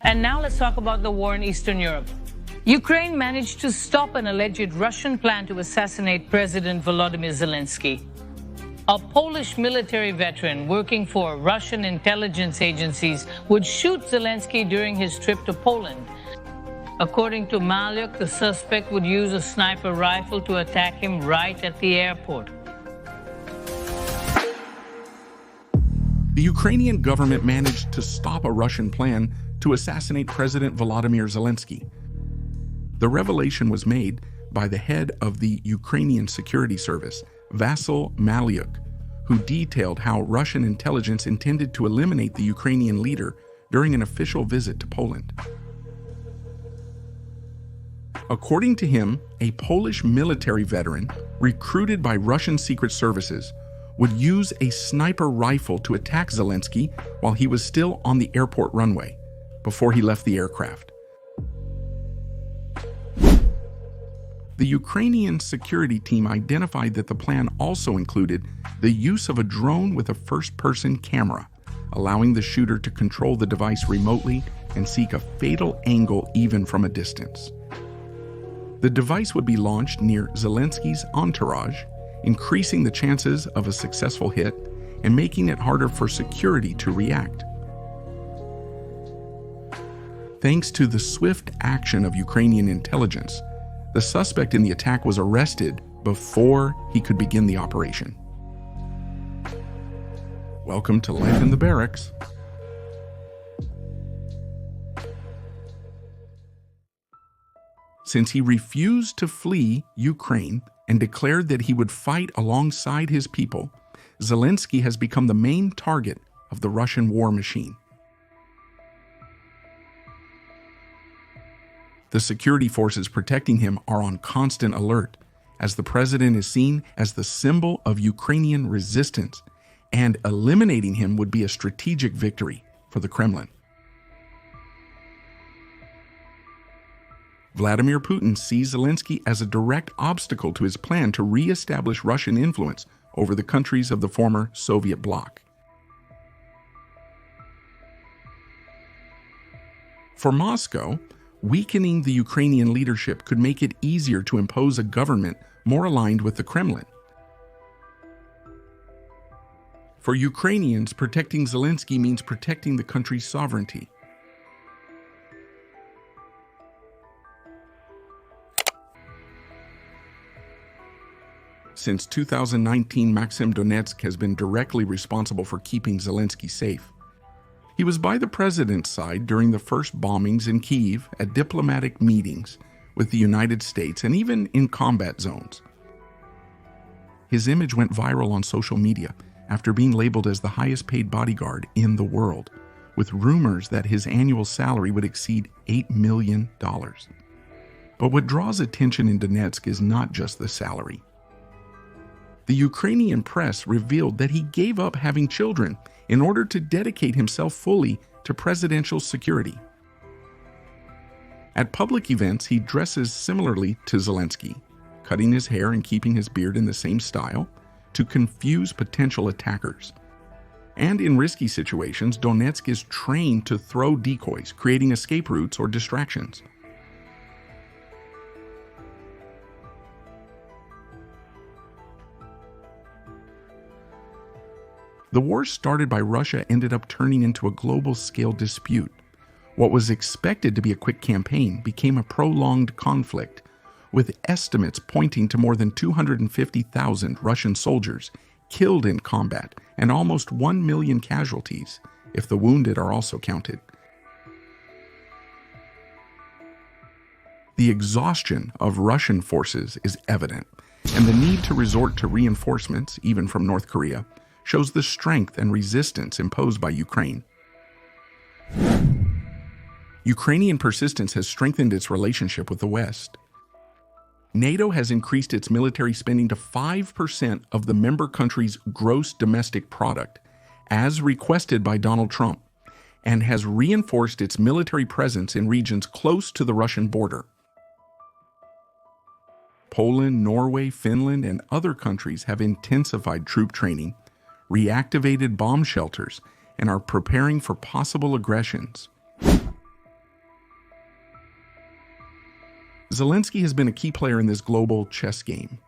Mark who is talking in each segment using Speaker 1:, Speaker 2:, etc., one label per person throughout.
Speaker 1: And now let's talk about the war in Eastern Europe. Ukraine managed to stop an alleged Russian plan to assassinate President Volodymyr Zelensky. A Polish military veteran working for Russian intelligence agencies would shoot Zelensky during his trip to Poland. According to Malyuk, the suspect would use a sniper rifle to attack him right at the airport.
Speaker 2: The Ukrainian government managed to stop a Russian plan to assassinate President Volodymyr Zelensky. The revelation was made by the head of the Ukrainian security service, Vasyl Malyuk, who detailed how Russian intelligence intended to eliminate the Ukrainian leader during an official visit to Poland. According to him, a Polish military veteran recruited by Russian secret services would use a sniper rifle to attack Zelensky while he was still on the airport runway, before he left the aircraft. The Ukrainian security team identified that the plan also included the use of a drone with a first-person camera, allowing the shooter to control the device remotely and seek a fatal angle even from a distance. The device would be launched near Zelensky's entourage, increasing the chances of a successful hit and making it harder for security to react. Thanks to the swift action of Ukrainian intelligence, the suspect in the attack was arrested before he could begin the operation. Welcome to life in the barracks. Since he refused to flee Ukraine and declared that he would fight alongside his people, Zelensky has become the main target of the Russian war machine. The security forces protecting him are on constant alert, as the president is seen as the symbol of Ukrainian resistance, and eliminating him would be a strategic victory for the Kremlin. Vladimir Putin sees Zelensky as a direct obstacle to his plan to re-establish Russian influence over the countries of the former Soviet bloc. For Moscow, weakening the Ukrainian leadership could make it easier to impose a government more aligned with the Kremlin. For Ukrainians, protecting Zelensky means protecting the country's sovereignty. Since 2019, Maxim Donetsk has been directly responsible for keeping Zelensky safe. He was by the president's side during the first bombings in Kyiv, at diplomatic meetings with the United States, and even in combat zones. His image went viral on social media after being labeled as the highest-paid bodyguard in the world, with rumors that his annual salary would exceed $8 million. But what draws attention in Donetsk is not just the salary. The Ukrainian press revealed that he gave up having children in order to dedicate himself fully to presidential security. At public events, he dresses similarly to Zelensky, cutting his hair and keeping his beard in the same style to confuse potential attackers. And in risky situations, Donetsk is trained to throw decoys, creating escape routes or distractions. The war started by Russia ended up turning into a global-scale dispute. What was expected to be a quick campaign became a prolonged conflict, with estimates pointing to more than 250,000 Russian soldiers killed in combat and almost 1 million casualties, if the wounded are also counted. The exhaustion of Russian forces is evident, and the need to resort to reinforcements, even from North Korea, shows the strength and resistance imposed by Ukraine. Ukrainian persistence has strengthened its relationship with the West. NATO has increased its military spending to 5% of the member country's gross domestic product, as requested by Donald Trump, and has reinforced its military presence in regions close to the Russian border. Poland, Norway, Finland, and other countries have intensified troop training, reactivated bomb shelters, and are preparing for possible aggressions. Zelensky has been a key player in this global chess game.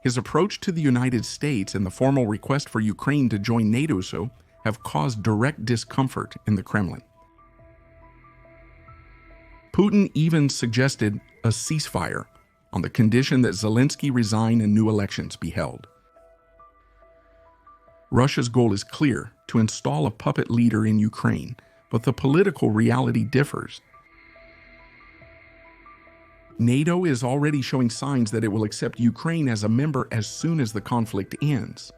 Speaker 2: His approach to the United States and the formal request for Ukraine to join NATO have caused direct discomfort in the Kremlin. Putin even suggested a ceasefire on the condition that Zelensky resign and new elections be held. Russia's goal is clear: to install a puppet leader in Ukraine, but the political reality differs. NATO is already showing signs that it will accept Ukraine as a member as soon as the conflict ends.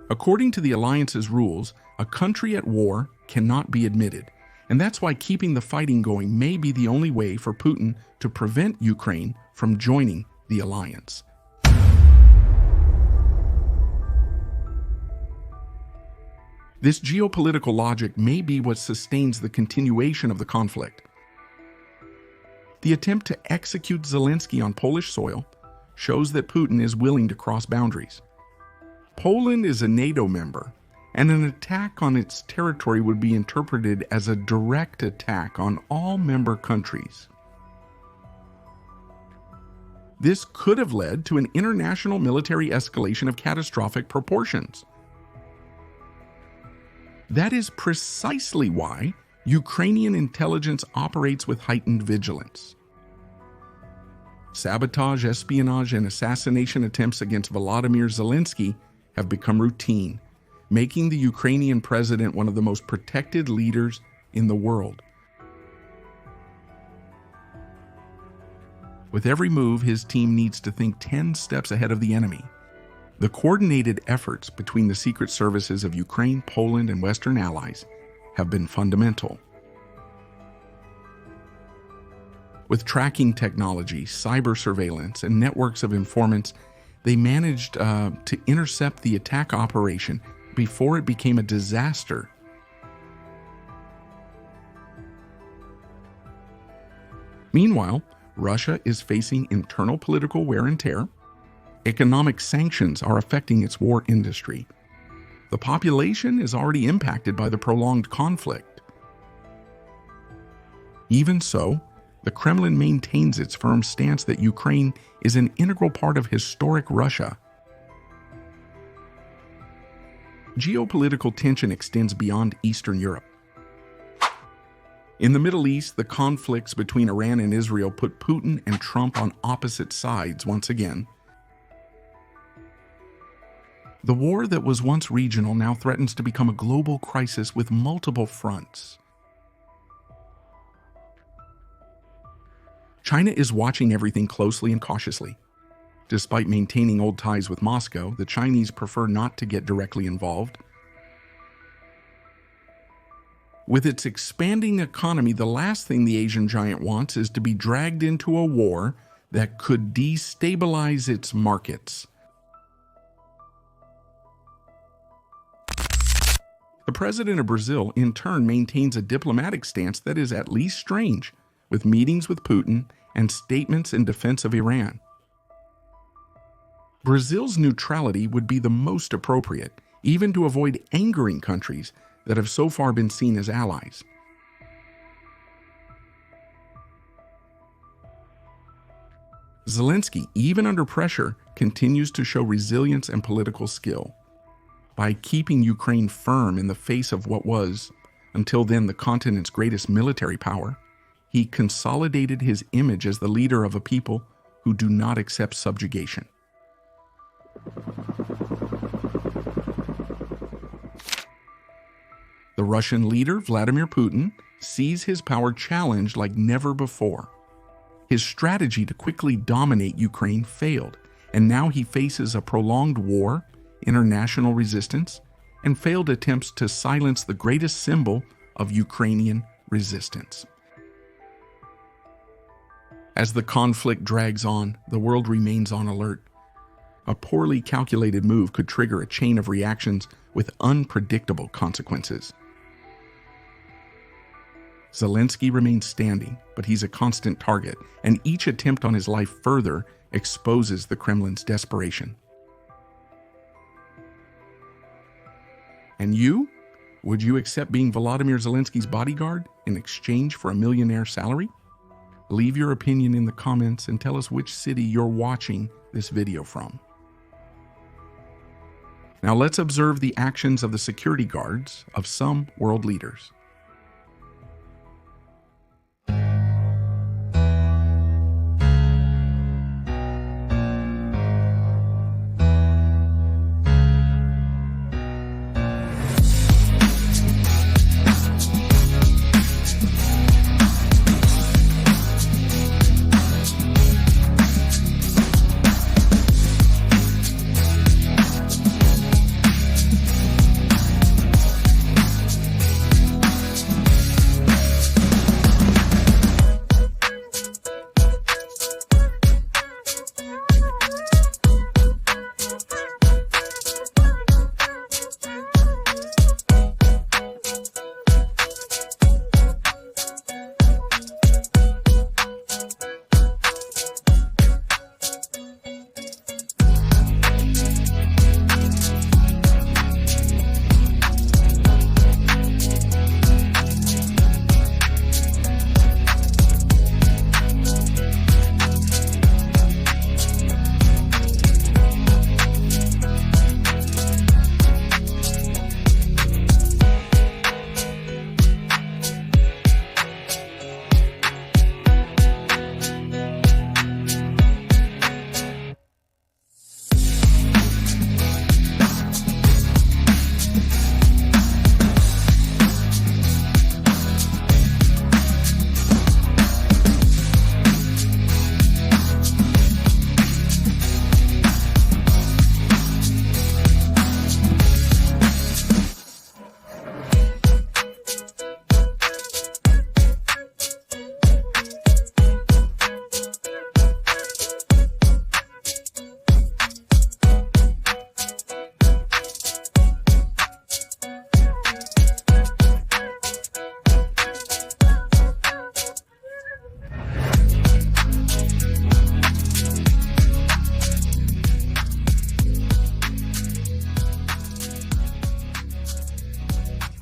Speaker 2: According to the alliance's rules, a country at war cannot be admitted, and that's why keeping the fighting going may be the only way for Putin to prevent Ukraine from joining the alliance. This geopolitical logic may be what sustains the continuation of the conflict. The attempt to execute Zelensky on Polish soil shows that Putin is willing to cross boundaries. Poland is a NATO member, and an attack on its territory would be interpreted as a direct attack on all member countries. This could have led to an international military escalation of catastrophic proportions. That is precisely why Ukrainian intelligence operates with heightened vigilance. Sabotage, espionage, and assassination attempts against Volodymyr Zelensky have become routine, making the Ukrainian president one of the most protected leaders in the world. With every move, his team needs to think 10 steps ahead of the enemy. The coordinated efforts between the secret services of Ukraine, Poland, and Western allies have been fundamental. With tracking technology, cyber surveillance, and networks of informants, they managed to intercept the attack operation before it became a disaster. Meanwhile, Russia is facing internal political wear and tear. Economic sanctions are affecting its war industry. The population is already impacted by the prolonged conflict. Even so, the Kremlin maintains its firm stance that Ukraine is an integral part of historic Russia. Geopolitical tension extends beyond Eastern Europe. In the Middle East, the conflicts between Iran and Israel put Putin and Trump on opposite sides once again. The war that was once regional now threatens to become a global crisis with multiple fronts. China is watching everything closely and cautiously. Despite maintaining old ties with Moscow, the Chinese prefer not to get directly involved. With its expanding economy, the last thing the Asian giant wants is to be dragged into a war that could destabilize its markets. The president of Brazil, in turn, maintains a diplomatic stance that is at least strange, with meetings with Putin and statements in defense of Iran. Brazil's neutrality would be the most appropriate, even to avoid angering countries that have so far been seen as allies. Zelensky, even under pressure, continues to show resilience and political skill. By keeping Ukraine firm in the face of what was, until then, the continent's greatest military power, he consolidated his image as the leader of a people who do not accept subjugation. The Russian leader, Vladimir Putin, sees his power challenged like never before. His strategy to quickly dominate Ukraine failed, and now he faces a prolonged war, international resistance, and failed attempts to silence the greatest symbol of Ukrainian resistance. As the conflict drags on, the world remains on alert. A poorly calculated move could trigger a chain of reactions with unpredictable consequences. Zelensky remains standing, but he's a constant target, and each attempt on his life further exposes the Kremlin's desperation. And you? Would you accept being Volodymyr Zelensky's bodyguard in exchange for a millionaire salary? Leave your opinion in the comments and tell us which city you're watching this video from. Now let's observe the actions of the security guards of some world leaders.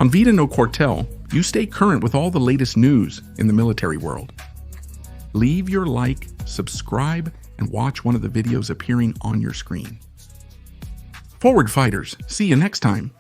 Speaker 2: On Vida No Quartel, you stay current with all the latest news in the military world. Leave your like, subscribe, and watch one of the videos appearing on your screen. Forward fighters, see you next time.